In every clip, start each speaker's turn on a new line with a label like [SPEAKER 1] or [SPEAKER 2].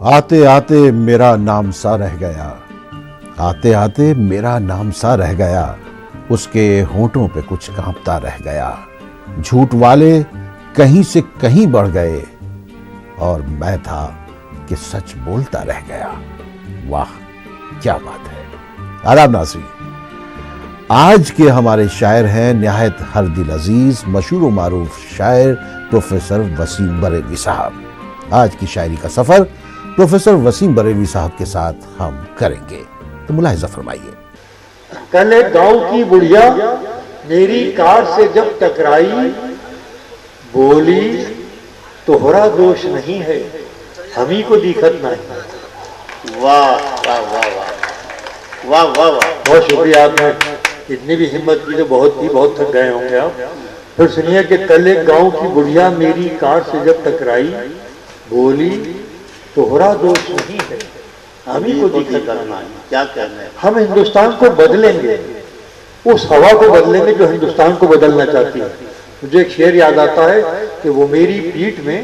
[SPEAKER 1] آتے آتے میرا نام سا رہ گیا، آتے آتے میرا نام سا رہ گیا، اس کے ہونٹوں پہ کچھ کانپتا رہ گیا، جھوٹ والے کہیں سے کہیں بڑھ گئے اور میں تھا کہ سچ بولتا رہ گیا۔ واہ کیا بات ہے۔ آداب ناظرین، آج کے ہمارے شاعر ہیں نہایت ہر دل عزیز مشہور و معروف شاعر پروفیسر وسیم بریلوی صاحب۔ آج کی شاعری کا سفر پروفیسر وسیم بریلوی صاحب کے ساتھ ہم کریں گے، تو ملاحظہ فرمائیے۔
[SPEAKER 2] کل ایک گاؤں کی بڑھیا میری کار سے جب ٹکرائی، بولی تمہارا دوش نہیں ہے، ہم ہی کو دیکھت نہیں۔
[SPEAKER 3] واہ واہ واہ واہ واہ واہ واہ،
[SPEAKER 2] بہت شکریہ، آپ نے اتنی بھی ہمت کی تو بہت تھک گئے ہوں گے آپ۔ پھر سنیے کہ کل ایک گاؤں کی بڑھیا میری کار سے جب ٹکرائی، بولی تمہارا دوش نہیں ہے، ہم ہی کو دیکھت نہیں۔
[SPEAKER 3] کیا کہنا ہے؟
[SPEAKER 2] ہم ہندوستان کو بدلیں گے، اس ہوا کو بدلیں گے جو ہندوستان کو بدلنا چاہتی ہے۔ مجھے ایک شعر یاد آتا ہے کہ وہ میری پیٹھ میں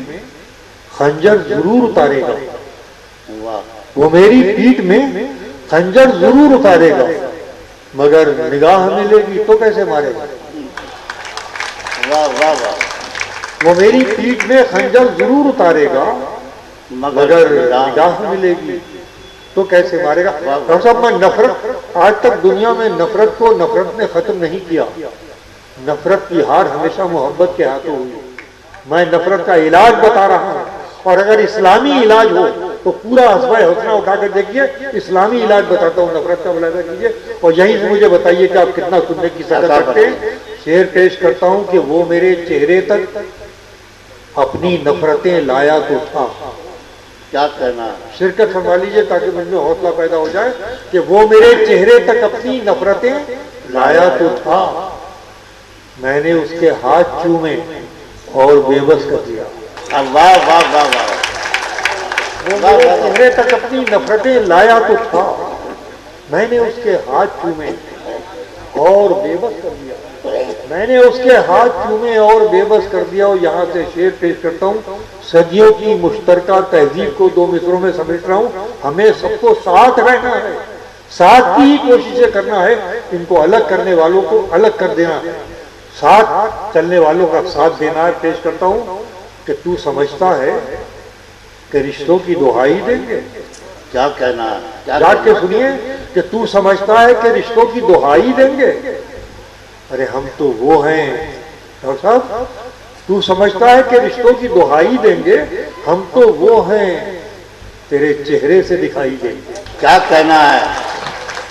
[SPEAKER 2] خنجر ضرور اتارے گا، وہ میری پیٹھ میں خنجر ضرور اتارے گا، مگر نگاہ ملے گی تو کیسے مارے گا۔
[SPEAKER 3] واہ واہ واہ،
[SPEAKER 2] وہ میری پیٹھ میں خنجر ضرور اتارے گا، مگر نگاہ ملے گی تو کیسے مارے گا۔ ڈاکٹر صاحب، میں نفرت، آج تک دنیا میں نفرت نے ختم نہیں کیا۔ نفرت کی ہار ہمیشہ محبت کے ہاتھوں ہوئی۔ میں نفرت کا علاج بتا رہا ہوں، اور اگر اسلامی علاج ہو تو پورا حسبہ حسنہ اٹھا کر دیکھیے، اسلامی علاج بتاتا ہوں، نفرت کا ملاحظہ کیجیے، اور یہیں سے مجھے بتائیے کہ آپ کتنا سننے کی صلاحیت رکھتے ہیں۔ شعر پیش کرتا ہوں کہ وہ میرے چہرے تک اپنی نفرتیں لایا تو تھا۔
[SPEAKER 3] کیا کہنا ہے؟
[SPEAKER 2] شرکت فرما لیجیے تاکہ مجھ میں حوصلہ پیدا ہو جائے کہ وہ میرے چہرے تک اپنی نفرتیں لایا تو تھا، میں نے اس کے ہاتھ چومے اور بے بس کر دیا۔
[SPEAKER 3] واہ واہ واہ واہ،
[SPEAKER 2] وہ میرے چہرے تک اپنی نفرتیں لایا تو تھا، میں نے اس کے ہاتھ چومے اور بے بس کر دیا، میں نے اس کے ہاتھ چومے اور بے بس کر دیا۔ اور یہاں سے شعر پیش کرتا ہوں، صدیوں کی مشترکہ تہذیب کو دو مصروں میں سمیٹ رہا ہوں۔ ہمیں سب کو ساتھ رہنا ہے، ساتھ کی ہی کوششیں کرنا ہے، ان کو الگ کرنے والوں کو الگ کر دینا ہے، ساتھ چلنے والوں کا ساتھ دینا ہے۔ پیش کرتا ہوں کہ تو سمجھتا ہے کہ رشتوں کی دہائی دیں گے۔
[SPEAKER 3] کیا کہنا ہے؟
[SPEAKER 2] جاگ کے سنیے کہ تو سمجھتا ہے کہ رشتوں کی دہائی دیں گے، ارے ہم تو وہ ہیں ڈاکٹر صاحب، تو سمجھتا ہے کہ رشتوں کی دہائی دیں گے، ہم تو وہ ہیں تیرے چہرے سے دکھائی دیں گے۔
[SPEAKER 3] کیا کہنا ہے؟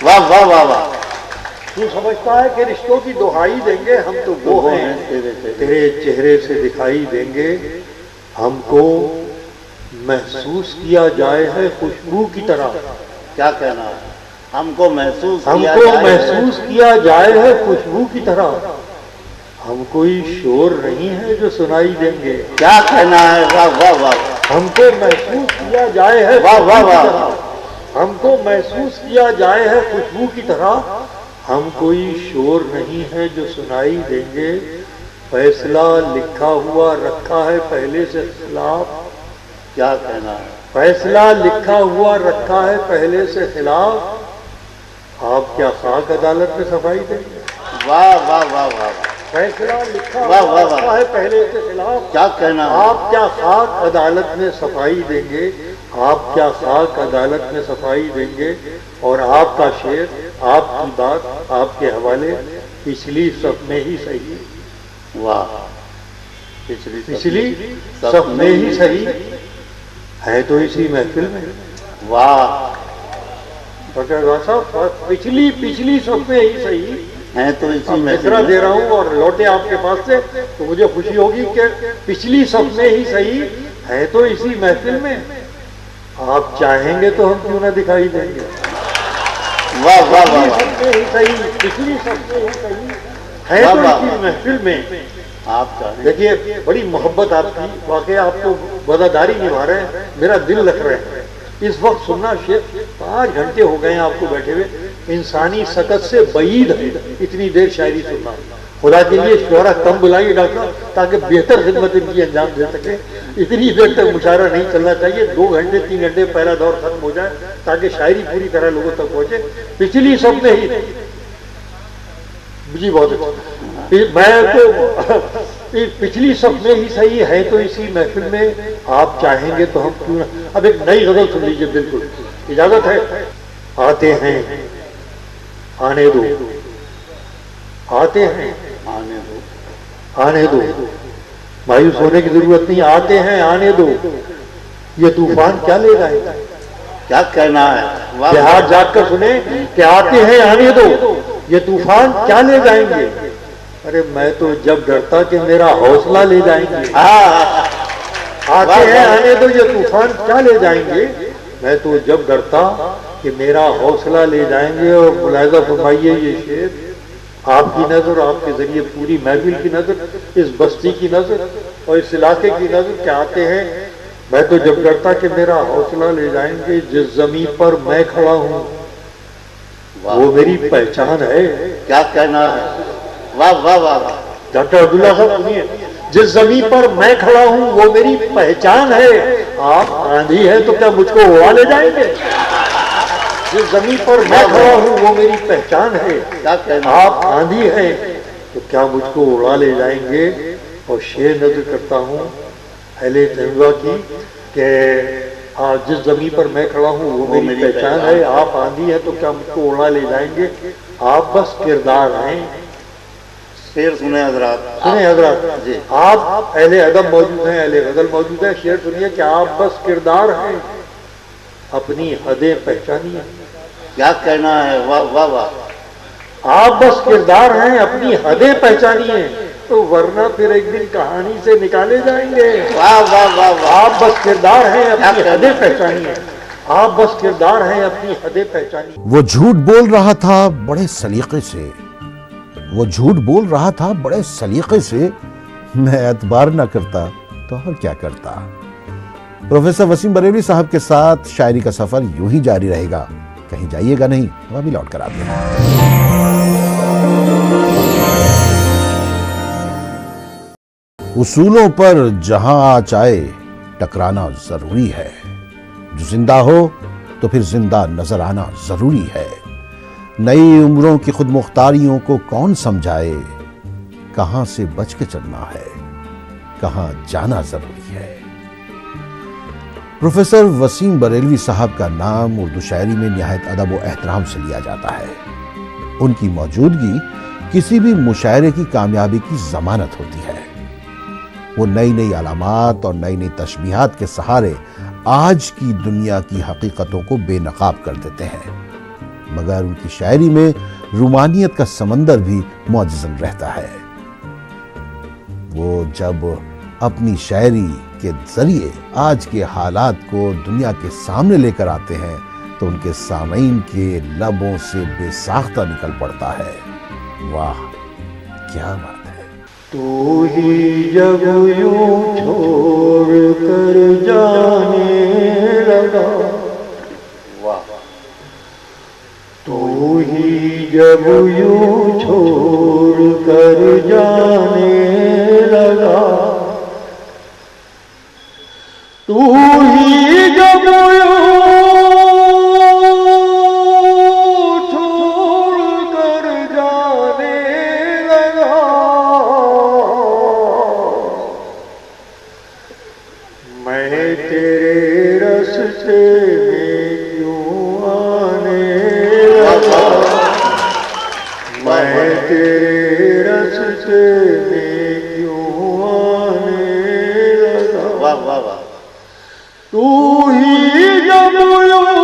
[SPEAKER 3] واہ واہ واہ واہ،
[SPEAKER 2] تو سمجھتا ہے کہ رشتوں کی دہائی دیں گے، ہم تو وہ ہیں تیرے چہرے سے دکھائی دیں گے۔ ہم کو محسوس کیا جائے ہے خوشبو کی طرح۔
[SPEAKER 3] کیا کہنا ہے؟ ہم کو محسوس
[SPEAKER 2] ہم
[SPEAKER 3] کیا
[SPEAKER 2] کو
[SPEAKER 3] جائے،
[SPEAKER 2] محسوس کیا جائے ہے خوشبو کی طرح، ہم کوئی شور نہیں ہے جو سنائی دیں گے۔
[SPEAKER 3] کیا کہنا ہے؟ واہ واہ واہ،
[SPEAKER 2] ہم کو محسوس کیا جائے ہے
[SPEAKER 3] واہ واہ
[SPEAKER 2] خوشبو کی
[SPEAKER 3] واہ،
[SPEAKER 2] طرح، ہم کو محسوس کیا جائے ہے خوشبو کی طرح، ہم کوئی شور نہیں ہے جو سنائی دیں گے۔ فیصلہ لکھا ہوا رکھا ہے پہلے سے خلاف،
[SPEAKER 3] کیا کہنا ہے؟
[SPEAKER 2] فیصلہ لکھا ہوا رکھا ہے پہلے سے خلاف، آپ کیا خاک عدالت میں صفائی دیں گے۔
[SPEAKER 3] واہ واہ واہ واہ،
[SPEAKER 2] فیصلہ لکھا
[SPEAKER 3] واہ
[SPEAKER 2] ہوا
[SPEAKER 3] واہ واہ،
[SPEAKER 2] رکھا ہے پہلے سے خلاف،
[SPEAKER 3] کیا کہنا ہے؟
[SPEAKER 2] آپ کیا خاک عدالت میں صفائی دیں گے، آپ کیا خاک عدالت میں صفائی دیں گے۔ اور آپ کا شعر، آپ کی بات، آپ کے حوالے پچھلی صف میں ہی صحیح،
[SPEAKER 3] واہ،
[SPEAKER 2] پچھلی صف میں ہی صحیح ہے تو اسی محفل میں۔
[SPEAKER 3] واہ،
[SPEAKER 2] ڈاکٹر صاحب، پچھلی صف میں ہی صحیح
[SPEAKER 3] ہیں تو اسی میں
[SPEAKER 2] مشورہ دے رہا ہوں، اور لوٹے آپ کے پاس سے تو مجھے خوشی ہوگی کہ پچھلی صف میں ہی صحیح ہے تو اسی محفل میں، آپ چاہیں گے تو ہم کیوں نہ دکھائی دیں گے۔
[SPEAKER 3] واہ واہ واہ
[SPEAKER 2] پچھلی
[SPEAKER 3] واہ،
[SPEAKER 2] صف میں ہی صحیح، پچھلی صف میں ہی صحیح ہے تو اسی محفل میں۔
[SPEAKER 3] آپ چاہیں
[SPEAKER 2] دیکھیے بڑی محبت آپ کی، واقعی آپ تو وفاداری نبھا رہے ہیں، میرا دل لکھ رہے ہیں۔ اس وقت سننا شیخ 5 گھنٹے ہو گئے ہیں آپ کو بیٹھے ہوئے، انسانی سکت سے بعید ہے اتنی دیر شاعری سننا۔ خدا کے لیے شعرا کم بلائیے ڈاکٹر صاحب تاکہ بہتر خدمت ان کی انجام دے سکے. اتنی دیر تک مشاعرہ نہیں چلنا چاہیے, 2 گھنٹے 3 گھنٹے پہلا دور ختم ہو جائے تاکہ شاعری پوری طرح لوگوں تک پہنچے. پچھلی صف میں ہی جی بہت اچھا, میں تو پچھلی صف میں ہی صحیح ہے تو اسی محفل میں آپ چاہیں گے تو ہم کیوں نہ. اب ایک نئی غزل سن لیجیے, بالکل اجازت ہے. آتے ہیں آنے دو, آتے ہیں آنے دو, مایوس ہونے کی ضرورت نہیں. آتے ہیں آنے دو, یہ طوفان کیا لے جائے گا.
[SPEAKER 3] کیا کہنا ہے, واہ
[SPEAKER 2] بہار جاگ کر سنیں کہ آتے ہیں آنے دو, یہ طوفان کیا لے جائیں گے. ارے میں تو جب ڈرتا کہ میرا حوصلہ لے جائیں گے. آتے ہیں آنے دو, یہ طوفان کیا لے جائیں گے. میں تو جب ڈرتا کہ میرا حوصلہ لے جائیں گے. اور ملاحظہ فرمائیے یہ شعر آپ کی نظر, آپ کے ذریعے پوری محفل کی نظر, اس بستی کی نظر اور اس علاقے کی نظر کہ آتے ہیں. میں تو جب ڈرتا کہ میرا حوصلہ لے جائیں گے. جس زمین پر میں کھڑا ہوں وہ میری پہچان ہے.
[SPEAKER 3] کیا کہنا ہے, واہ واہ واہ.
[SPEAKER 2] ڈاکٹر عبداللہ صاحب سنیے, جس زمین پر میں کھڑا ہوں وہ میری پہچان ہے. آپ آندھی ہے تو کیا مجھ کو اڑا لے جائیں گے. جس زمین پر میں کھڑا ہوں وہ میری پہچان ہے.
[SPEAKER 3] کیا کہنا,
[SPEAKER 2] آپ آندھی ہیں تو کیا مجھ کو اڑا لے جائیں گے. اور شعر نظر کرتا ہوں اہل تنزا کی کہ جس زمین پر میں کھڑا ہوں وہ میری پہچان ہے. آپ آندھی ہیں تو کیا مجھ کو اڑا لے جائیں گے. آپ بس کردار ہیں.
[SPEAKER 3] شعر سنیں حضرات,
[SPEAKER 2] سنیں حضرات جی, آپ اہل ادب موجود ہیں, اہل غزل موجود ہیں. شعر سنیے کہ آپ بس کردار ہیں, اپنی حدیں پہچانیے.
[SPEAKER 3] کیا کہنا ہے, واہ واہ واہ.
[SPEAKER 2] آپ بس کردار ہیں, اپنی حدیں پہچانیے, تو ورنہ پھر ایک دن کہانی سے نکالے جائیں گے.
[SPEAKER 3] واہ واہ واہ.
[SPEAKER 2] آپ بس کردار ہیں, اپنی حدیں پہچانیے. آپ بس کردار ہیں, اپنی حدیں پہچانیے.
[SPEAKER 1] وہ جھوٹ بول رہا تھا بڑے سلیقے سے, وہ جھوٹ بول رہا تھا بڑے سلیقے سے. میں اعتبار نہ کرتا تو اور کیا کرتا. پروفیسر وسیم بریلوی صاحب کے ساتھ شاعری کا سفر یوں ہی جاری رہے گا, کہیں جائیے گا نہیں. ہم ابھی لوٹ کر آتے ہیں. اصولوں پر جہاں آ چاہے ٹکرانا ضروری ہے. جو زندہ ہو تو پھر زندہ نظر آنا ضروری ہے. نئی عمروں کی خود مختاریوں کو کون سمجھائے. کہاں سے بچ کے چلنا ہے, کہاں جانا ضروری ہے. پروفیسر وسیم بریلوی صاحب کا نام اردو شاعری میں نہایت ادب و احترام سے لیا جاتا ہے. ان کی موجودگی کسی بھی مشاعرے کی کامیابی کی ضمانت ہوتی ہے. وہ نئی نئی علامات اور نئی نئی تشبیہات کے سہارے آج کی دنیا کی حقیقتوں کو بے نقاب کر دیتے ہیں, مگر ان کی شاعری میں رومانیت کا سمندر بھی معجزن رہتا ہے. وہ جب اپنی شاعری کے ذریعے آج کے حالات کو دنیا کے سامنے لے کر آتے ہیں تو ان کے سامعین کے لبوں سے بے ساختہ نکل پڑتا ہے. واہ کیا بات ہے.
[SPEAKER 2] تو ہی جب یوں چھوڑ کر جانے لگا,
[SPEAKER 3] واہ.
[SPEAKER 2] تو ہی جب یوں چھوڑ کر جانے لگا, تو ہی جب یوں چھوڑ کر جانے لگا, میں تیرے راستے میں کیوں آنے لگا. میں تیرے راستے میں کیوں آنے لگا.
[SPEAKER 3] واہ واہ واہ.
[SPEAKER 2] تو ہی جب یوں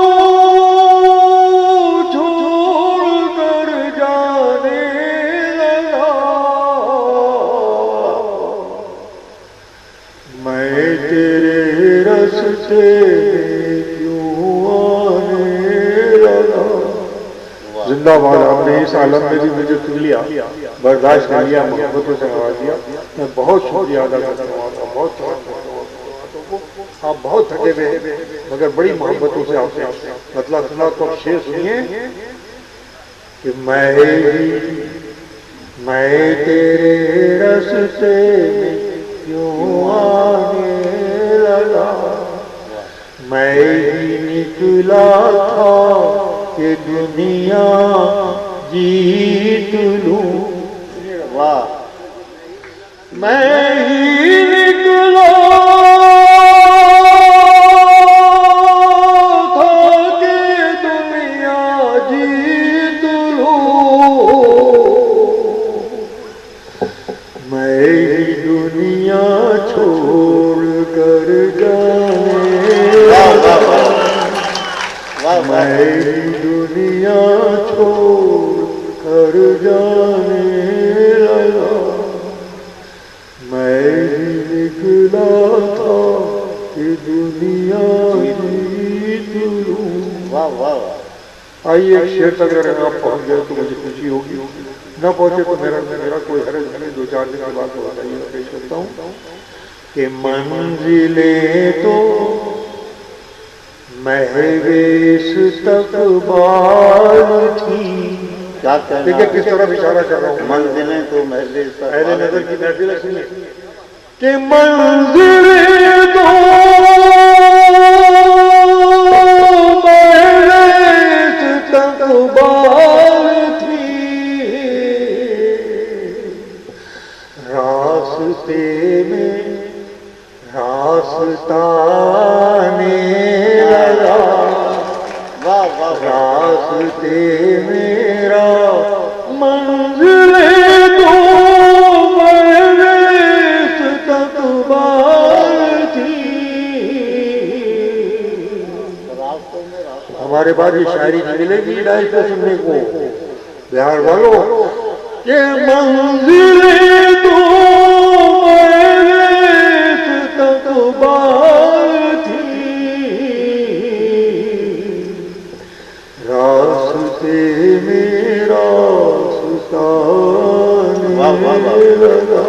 [SPEAKER 2] چھوڑ کر جانے لگا, میں تیرے راستے میں کیوں آنے لگا. زندہ باد. آپ نے اس عالم میں بھی مجھے چن لیا, برداشت کر لیا, محبتوں سے نواز دیا. میں بہت شکریہ ادا کرتا ہوں. بہت آپ بہت تھکے ہوئے مگر بڑی محبتوں سے آپ نے مطلب سنا. تو آپ شعر سنیے کہ میں میں تیرے رستے میں کیوں آنے لگا، میں ہی نکلا تھا کہ دنیا جیت لوں،
[SPEAKER 3] واہ
[SPEAKER 2] میں ہی نکلا تھا کہ دنیا جیت لوں، میں ہی دنیا چھوڑ کر جانے لگا، میں ہی دنیا چھوڑ کر جانے لگا، میں ہی نکلا تھا کہ دنیا جیت لوں۔
[SPEAKER 3] واہ واہ
[SPEAKER 2] آئیے ایک شعر تک اگر آپ پہنچ گئے تو مجھے خوشی ہوگی، نہ پہنچے تو میرا کوئی حرج نہیں، 2-4 دن کے بعد بتائیے پیش کرتا ہوں کہ منزلیں تو محو استقبال تھی۔
[SPEAKER 3] کیا کہنا
[SPEAKER 2] دیکھیں کس طرح اشارہ کر رہا ہوں،
[SPEAKER 3] منزلیں تو محل
[SPEAKER 2] اہل نظر کی محفل ہے، سنیے کہ منزلیں تو استقبال تھی، راستے میں راستہ آنے لگا،
[SPEAKER 3] واہ واہ
[SPEAKER 2] راستے میرا منزلیں تو میں استقبال تھی۔ ہمارے بعد یہ شاعری نہیں ملے گی ڈائش پہ سننے کو بہار والوں، کہ منزلیں تو میں استقبال تھی، راستے میرا ستانے لگا،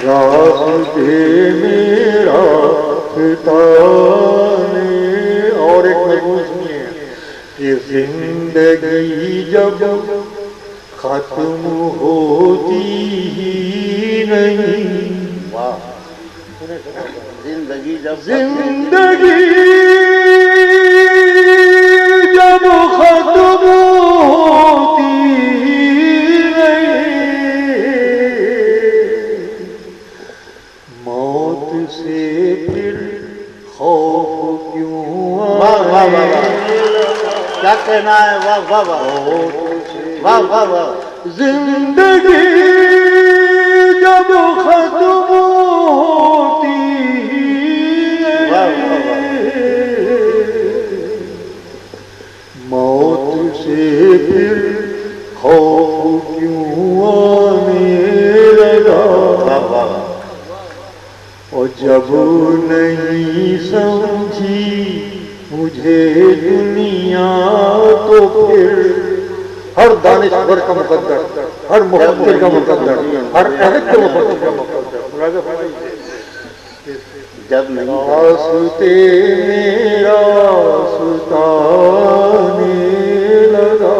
[SPEAKER 2] راستے میرا ستانے۔ اور ایک مضمون سنیے کہ زندگی جب ختم ہوتی ہی نہیں،
[SPEAKER 3] زندگی جب
[SPEAKER 2] زندگی جب ختم ہوتی نہیں، موت سے پھر خوف کیوں
[SPEAKER 3] واہ واہ واہ
[SPEAKER 2] آئے،
[SPEAKER 3] کیا کہنا ہے، واہ واہ واہ واہ واہ واہ
[SPEAKER 2] زندگی جب ختم ہوتی ہے، موت سے پھر خوف کیوں آنے لگا،
[SPEAKER 3] واہ واہ
[SPEAKER 2] اور جب نہیں سمجھی مجھے دنیا تو پھر ہر دانشور کا مقدر، ہر مفکر کا مقدر، ہر اہل کا مقدر،
[SPEAKER 3] جب نہیں
[SPEAKER 2] راستے میرا ستانے لگا،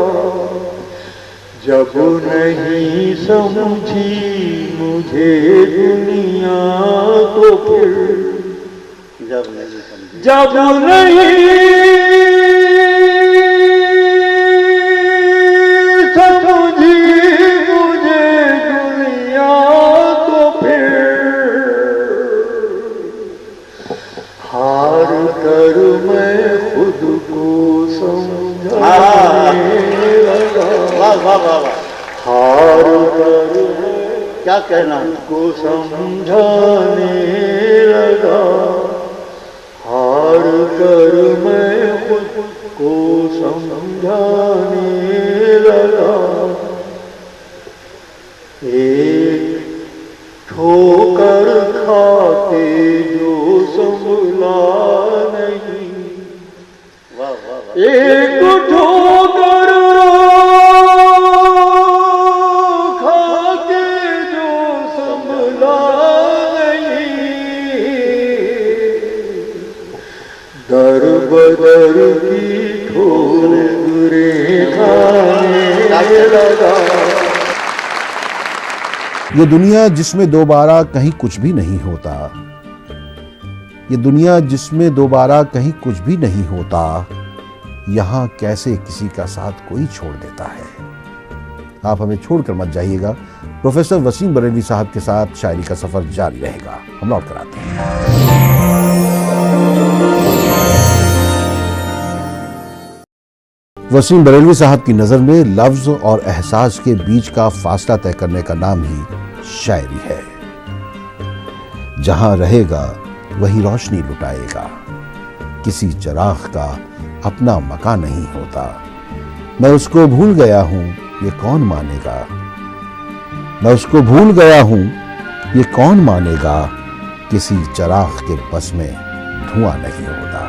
[SPEAKER 2] جب نہیں سمجھی مجھے دنیا تو پھر
[SPEAKER 3] جب نہیں سمجھی
[SPEAKER 2] جب نہیں سمجھی مجھے دنیا تو پھر ہار کر میں خود کو سمجھانے لگا،
[SPEAKER 3] واہ واہ واہ واہ
[SPEAKER 2] ہار کر
[SPEAKER 3] کیا کہنا ہے،
[SPEAKER 2] کو سمجھانے لگا، ہار کر میں خود کو سمجھانے لگا، ایک ٹھوکر کھاتے جو سنبھلا نہیں،
[SPEAKER 3] واہ واہ واہ
[SPEAKER 2] ایک ٹھوکر کھا کے جو سنبھلا نہیں، در بدر کی ٹھوکریں کھانے لگا،
[SPEAKER 1] یہ دنیا جس میں دوبارہ کہیں کچھ بھی نہیں ہوتا، یہ دنیا جس میں دوبارہ کہیں کچھ بھی نہیں ہوتا، یہاں کیسے کسی کا ساتھ کوئی چھوڑ دیتا ہے۔ آپ ہمیں چھوڑ کر مت جائیے گا۔ پروفیسر وسیم بریلوی صاحب کے ساتھ شاعری کا سفر جاری رہے گا۔ ہم لوٹ کر آتے ہیں۔ وسیم بریلوی صاحب کی نظر میں لفظ اور احساس کے بیچ کا فاصلہ طے کرنے کا نام ہی شاعری ہے۔ جہاں رہے گا وہی روشنی لٹائے گا، کسی چراغ کا اپنا مکان نہیں ہوتا۔ میں اس کو بھول گیا ہوں، یہ کون مانے گا؟ میں اس کو بھول گیا ہوں، یہ کون مانے گا؟ کسی چراغ کے بس میں دھواں نہیں ہوتا۔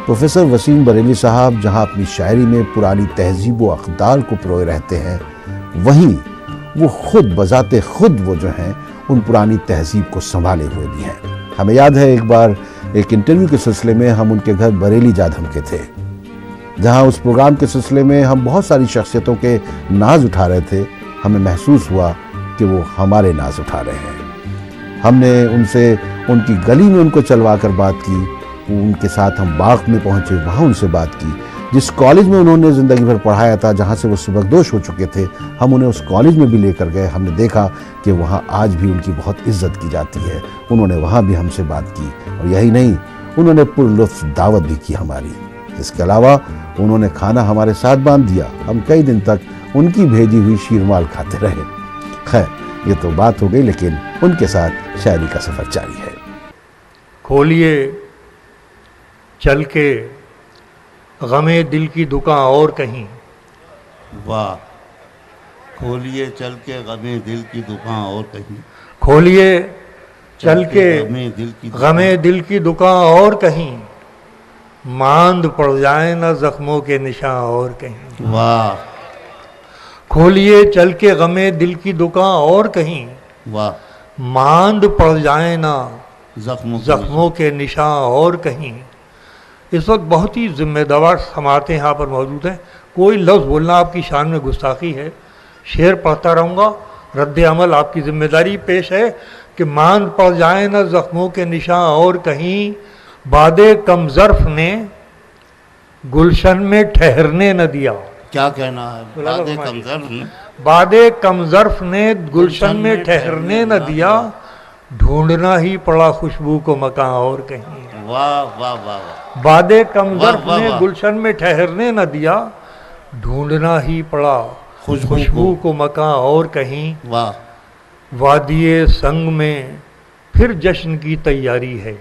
[SPEAKER 1] پروفیسر وسیم بریلوی صاحب جہاں اپنی شاعری میں پرانی تہذیب و اقدار کو پروئے رہتے ہیں، وہیں وہ خود بذات خود وہ جو ہیں ان پرانی تہذیب کو سنبھالے ہوئے بھی ہیں۔ ہمیں یاد ہے ایک بار ایک انٹرویو کے سلسلے میں ہم ان کے گھر بریلی جا دھمکے تھے، جہاں اس پروگرام کے سلسلے میں ہم بہت ساری شخصیتوں کے ناز اٹھا رہے تھے۔ ہمیں محسوس ہوا کہ وہ ہمارے ناز اٹھا رہے ہیں۔ ہم نے ان سے ان کی گلی میں ان کو چلوا کر بات کی، ان کے ساتھ ہم باغ میں پہنچے، وہاں ان سے بات کی۔ جس کالج میں انہوں نے زندگی بھر پڑھایا تھا، جہاں سے وہ سبکدوش ہو چکے تھے، ہم انہیں اس کالج میں بھی لے کر گئے۔ ہم نے دیکھا کہ وہاں آج بھی ان کی بہت عزت کی جاتی ہے۔ انہوں نے وہاں بھی ہم سے بات کی، اور یہی نہیں، انہوں نے پر لطف دعوت بھی کی ہماری۔ اس کے علاوہ انہوں نے کھانا ہمارے ساتھ باندھ دیا۔ ہم کئی دن تک ان کی بھیجی ہوئی شیرمال کھاتے رہے۔ خیر، یہ تو بات ہو گئی، لیکن ان کے ساتھ شاعری کا سفر جاری ہے۔
[SPEAKER 4] کھولیے چل کے غم دل کی دکان اور کہیں،
[SPEAKER 3] واہ، کھولیے چل کے غم دل کی دکان اور کہیں،
[SPEAKER 4] کھولیے چل کے
[SPEAKER 3] غم
[SPEAKER 4] دل کی دکان اور کہیں، ماند پڑ جائیں نہ زخموں کے نشاں اور کہیں۔
[SPEAKER 3] واہ
[SPEAKER 4] کھولیے چل کے غم دل کی دکان اور کہیں،
[SPEAKER 3] واہ،
[SPEAKER 4] ماند پڑ جائیں نہ
[SPEAKER 3] زخموں
[SPEAKER 4] کے نشاں اور کہیں۔ اس وقت بہت ہی ذمہ دار سماعتیں یہاں پر موجود ہیں۔ کوئی لفظ بولنا آپ کی شان میں گستاخی ہے۔ شعر پڑھتا رہوں گا، رد عمل آپ کی ذمہ داری پیش ہے کہ ماند پڑ جائیں نہ زخموں کے نشاں اور کہیں، باد کم ظرف نے گلشن میں ٹھہرنے نہ دیا۔
[SPEAKER 3] کیا کہنا ہے؟
[SPEAKER 4] باد کم ظرف نے گلشن میں ٹھہرنے نہ دیا، ڈھونڈنا ہی پڑا خوشبو کو مکان اور کہیں۔
[SPEAKER 3] واہ واہ واہ،
[SPEAKER 4] باد کم ظرف نے گلشن میں ٹھہرنے نہ دیا، ڈھونڈنا ہی پڑا خوشبو کو مکان اور کہیں۔
[SPEAKER 3] واہ،
[SPEAKER 4] وادی سنگ میں پھر جشن کی تیاری ہے،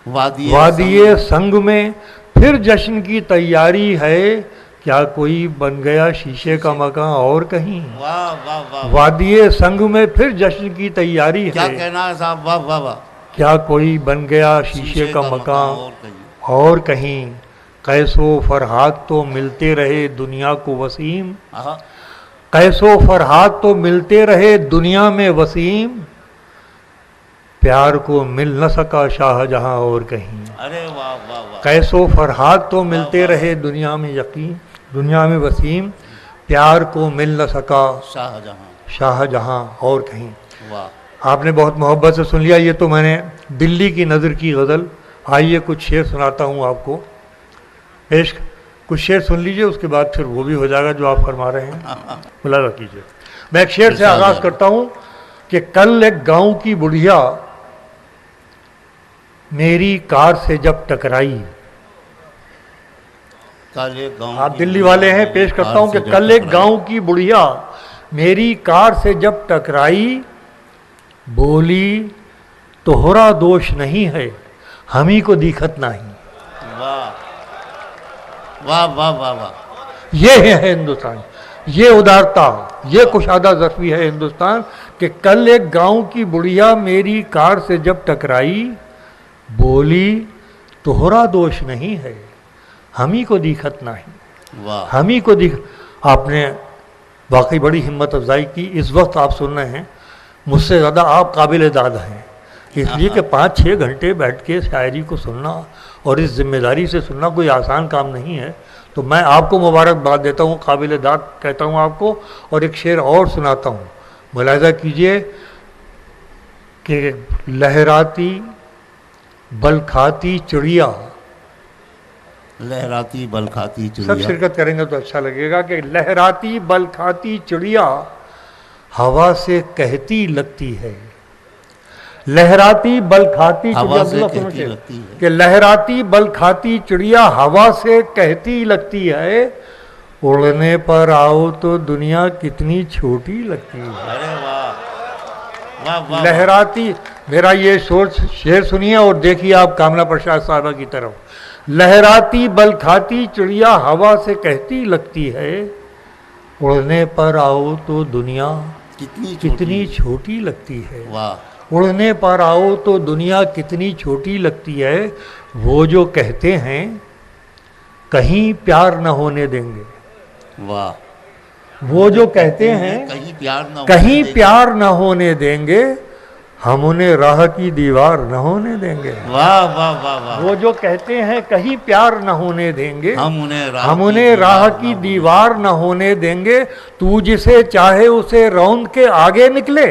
[SPEAKER 4] وادی سنگ میں پھر جشن کی تیاری ہے، کیا کوئی بن گیا شیشے کا مکان اور کہیں۔
[SPEAKER 3] واہ واہ واہ،
[SPEAKER 4] وادی سنگ میں پھر جشن کی تیاری
[SPEAKER 3] کیا
[SPEAKER 4] ہے،
[SPEAKER 3] کہنا ہے صاحب؟ واہ واہ واہ،
[SPEAKER 4] کیا کوئی بن گیا شیشے کا مکان اور کہیں۔ قیس و فرحات تو ملتے رہے دنیا کو وسیم، قیس و فرحات تو ملتے رہے دنیا میں وسیم، پیار کو مل نہ سکا شاہ جہاں اور کہیں۔
[SPEAKER 3] ارے واہ واہ واہ،
[SPEAKER 4] قیس و فرحات تو ملتے رہے دنیا میں یقین، دنیا میں وسیم، پیار کو مل نہ سکا شاہ جہاں اور کہیں۔
[SPEAKER 3] واہ،
[SPEAKER 4] آپ نے بہت محبت سے سن لیا۔ یہ تو میں نے دلی کی نظر کی غزل۔ آئیے کچھ شعر سناتا ہوں آپ کو، پیش کچھ شعر سن لیجئے، اس کے بعد پھر وہ بھی ہو جائے گا جو آپ فرما رہے ہیں۔ ملاحظہ کیجئے، میں ایک شعر سے آغاز کرتا ہوں کہ کل ایک گاؤں کی بڑھیا میری کار سے جب ٹکرائی۔ آپ دلی والے ہیں، پیش کرتا ہوں کہ کل ایک گاؤں کی بڑھیا میری کار سے جب ٹکرائی، بولی تہرا دوش نہیں ہے ہمیں کو دیکھت نہیں۔
[SPEAKER 3] واہ واہ واہ واہ واہ،
[SPEAKER 4] یہ ہے ہندوستان، یہ ادارتا، یہ کشادہ ظرفی ہے ہندوستان کہ کل ایک گاؤں کی بڑھیا میری کار سے جب ٹکرائی، بولی تہرا دوش نہیں ہے ہمیں کو دیکھت نہیں۔
[SPEAKER 3] واہ،
[SPEAKER 4] ہمیں کو آپ نے واقعی بڑی ہمت افزائی کی۔ اس وقت آپ سن رہے ہیں، مجھ سے زیادہ آپ قابل داد ہیں، اس لیے کہ 5-6 گھنٹے بیٹھ کے شاعری کو سننا اور اس ذمہ داری سے سننا کوئی آسان کام نہیں ہے۔ تو میں آپ کو مبارکباد دیتا ہوں، قابل داد کہتا ہوں آپ کو، اور ایک شعر اور سناتا ہوں ملاحظہ کیجئے کہ لہراتی بل کھاتی چڑیا،
[SPEAKER 3] لہراتی بل کھاتی
[SPEAKER 4] سب
[SPEAKER 3] چڑیا،
[SPEAKER 4] شرکت کریں گے تو اچھا لگے گا کہ لہراتی بل کھاتی چڑیا ہوا سے کہتی لگتی ہے. لہراتی بل کھاتی
[SPEAKER 3] ہوا سے
[SPEAKER 4] چڑیا
[SPEAKER 3] کہتی لگتی ہے.
[SPEAKER 4] کہ لہراتی بل کھاتی چڑیا ہوا سے کہتی لگتی ہے، اڑنے پر آؤ تو دنیا کتنی چھوٹی لگتی ہے.
[SPEAKER 3] ارے واہ واہ واہ.
[SPEAKER 4] لہراتی، میرا یہ شعر سنیے اور دیکھیے آپ کاملا پرساد صاحبہ کی طرف. لہراتی بل کھاتی چڑیا ہوا سے کہتی لگتی ہے، اڑنے پر آؤ تو دنیا کتنی چھوٹی لگتی ہے.
[SPEAKER 3] واہ.
[SPEAKER 4] اڑنے پر آؤ تو دنیا کتنی چھوٹی لگتی ہے. وہ جو کہتے ہیں کہیں پیار نہ ہونے دیں گے.
[SPEAKER 3] واہ.
[SPEAKER 4] وہ جو کہتے ہیں کہیں پیار نہ ہونے دیں گے، ہم انہیں راہ کی دیوار نہ ہونے دیں گے.
[SPEAKER 3] واہ واہ واہ واہ.
[SPEAKER 4] وہ جو کہتے ہیں کہیں پیار نہ ہونے دیں گے،
[SPEAKER 3] ہم
[SPEAKER 4] ہم انہیں راہ کی دیوار نہ ہونے دیں گے. تو جسے چاہے اسے روند کے آگے نکلے،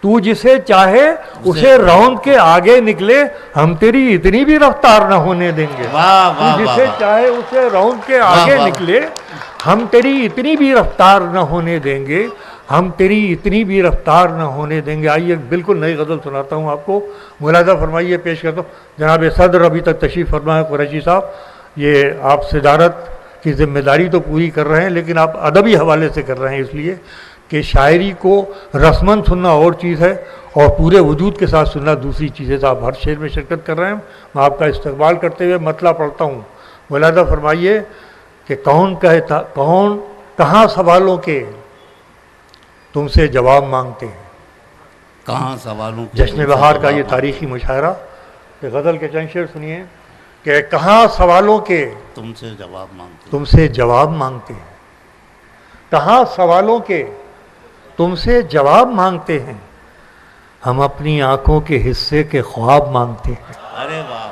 [SPEAKER 4] تو جسے چاہے اسے روند کے آگے نکلے، ہم تیری اتنی بھی رفتار نہ ہونے دیں گے. تو جسے چاہے اسے روند کے آگے نکلے، ہم تیری اتنی بھی رفتار نہ ہونے دیں گے، ہم تیری اتنی بھی رفتار نہ ہونے دیں گے. آئیے بالکل نئی غزل سناتا ہوں آپ کو. ملاحظہ فرمائیے، پیش کرتا ہوں. جناب صدر ابھی تک تشریف فرمائے قریشی صاحب. یہ آپ صدارت کی ذمہ داری تو پوری کر رہے ہیں، لیکن آپ ادبی حوالے سے کر رہے ہیں، اس لیے کہ شاعری کو رسماً سننا اور چیز ہے اور پورے وجود کے ساتھ سننا دوسری چیز ہے. آپ ہر شعر میں شرکت کر رہے ہیں. میں آپ کا استقبال کرتے ہوئے مطلع پڑھتا ہوں. ملاحظہ فرمائیے کہ کون کہاں سوالوں کے تم سے جواب مانگتے ہیں.
[SPEAKER 3] کہاں سوالوں کے
[SPEAKER 4] جشن بہار کا یہ تاریخی مشاعرہ کہ غزل کے چند شعر سنیے کہ کہاں سوالوں کے
[SPEAKER 3] تم سے جواب مانگتے ہیں.
[SPEAKER 4] تم سے جواب مانگتے ہیں. کہاں سوالوں کے تم سے جواب مانگتے ہیں، ہم اپنی آنکھوں کے حصے کے خواب مانگتے ہیں.
[SPEAKER 3] ارے واہ.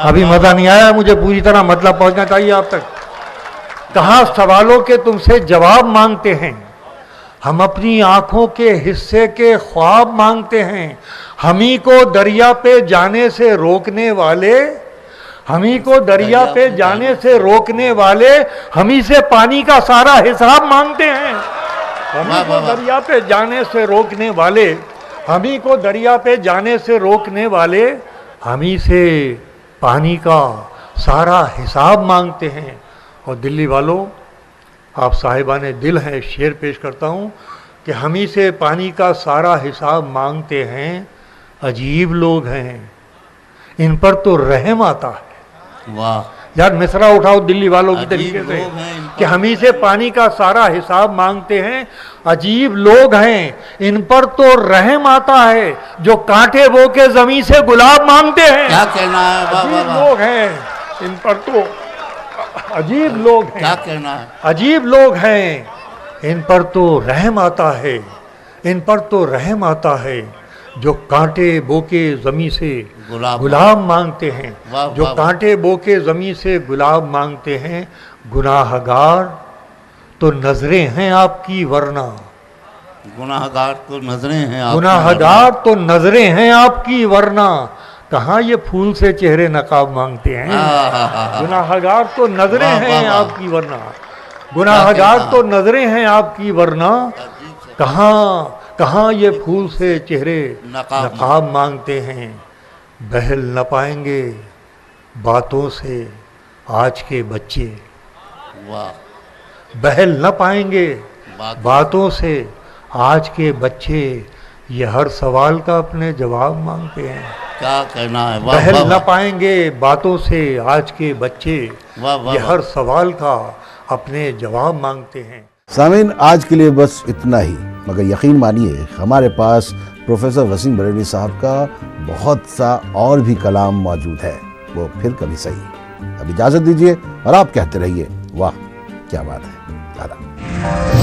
[SPEAKER 4] ابھی مزہ نہیں آیا، مجھے پوری طرح مطلب پہنچنا چاہیے آپ تک. کہاں سوالوں کے تم سے جواب مانگتے ہیں، ہم اپنی آنکھوں کے حصے کے خواب مانگتے ہیں. ہمیں کو دریا پہ جانے سے روکنے والے، ہمیں کو دریا پہ جانے سے روکنے والے، ہمیں سے پانی کا سارا حساب مانگتے ہیں. ہمیں کو دریا پہ جانے سے روکنے والے، ہمیں کو دریا پہ جانے سے روکنے والے، ہمیں سے پانی کا سارا حساب مانگتے ہیں. اور دلی والوں، آپ صاحبان دل ہیں، شعر پیش کرتا ہوں کہ ہمیں سے پانی کا سارا حساب مانگتے ہیں. عجیب لوگ ہیں، ان پر تو رحم آتا ہے.
[SPEAKER 3] واہ.
[SPEAKER 4] یار مصرع اٹھاؤ دلی والوں کی طریقے سے کہ ہمیں سے پانی کا سارا حساب مانگتے ہیں. عجیب لوگ ہیں، ان پر تو رحم آتا ہے، جو کانٹے بو کے زمین سے گلاب مانگتے ہیں.
[SPEAKER 3] کیا کہنا ہے.
[SPEAKER 4] عجیب لوگ ہیں، ان پر تو عجیب لوگ ہیں.
[SPEAKER 3] کیا کہنا ہے.
[SPEAKER 4] عجیب لوگ ہیں، ان پر تو رحم آتا ہے، ان پر تو رحم آتا ہے، جو کانٹے بو کے زمین سے گلاب مانگتے ہیں. جو کانٹے بو کے زمین سے گلاب مانگتے ہیں. گناہ گار تو نظریں ہیں آپ کی ورنہ،
[SPEAKER 3] گناہ گار تو نظریں ہیں،
[SPEAKER 4] گناہ گار تو نظریں ہیں آپ کی ورنہ، کہاں یہ پھول سے چہرے نقاب مانگتے ہیں. گناہ گار تو نظریں ہیں آپ کی ورنہ، گناہ گار تو نظریں ہیں آپ کی ورنہ، کہاں یہ پھول سے چہرے نقاب مانگتے ہیں. بہل نہ پائیں گے باتوں سے آج کے بچے، بہل نہ پائیں گے باتوں سے آج کے بچے، یہ ہر سوال کا اپنے جواب مانگتے ہیں.
[SPEAKER 3] کیا کہنا ہے.
[SPEAKER 4] بہل نہ پائیں گے باتوں سے آج کے بچے، یہ ہر سوال کا اپنے جواب مانگتے ہیں.
[SPEAKER 1] سامعین، آج کے لیے بس اتنا ہی، مگر یقین مانیے ہمارے پاس پروفیسر وسیم بریلوی صاحب کا بہت سا اور بھی کلام موجود ہے، وہ پھر کبھی صحیح. اب اجازت دیجیے اور آپ کہتے رہیے واہ کیا بات ہے.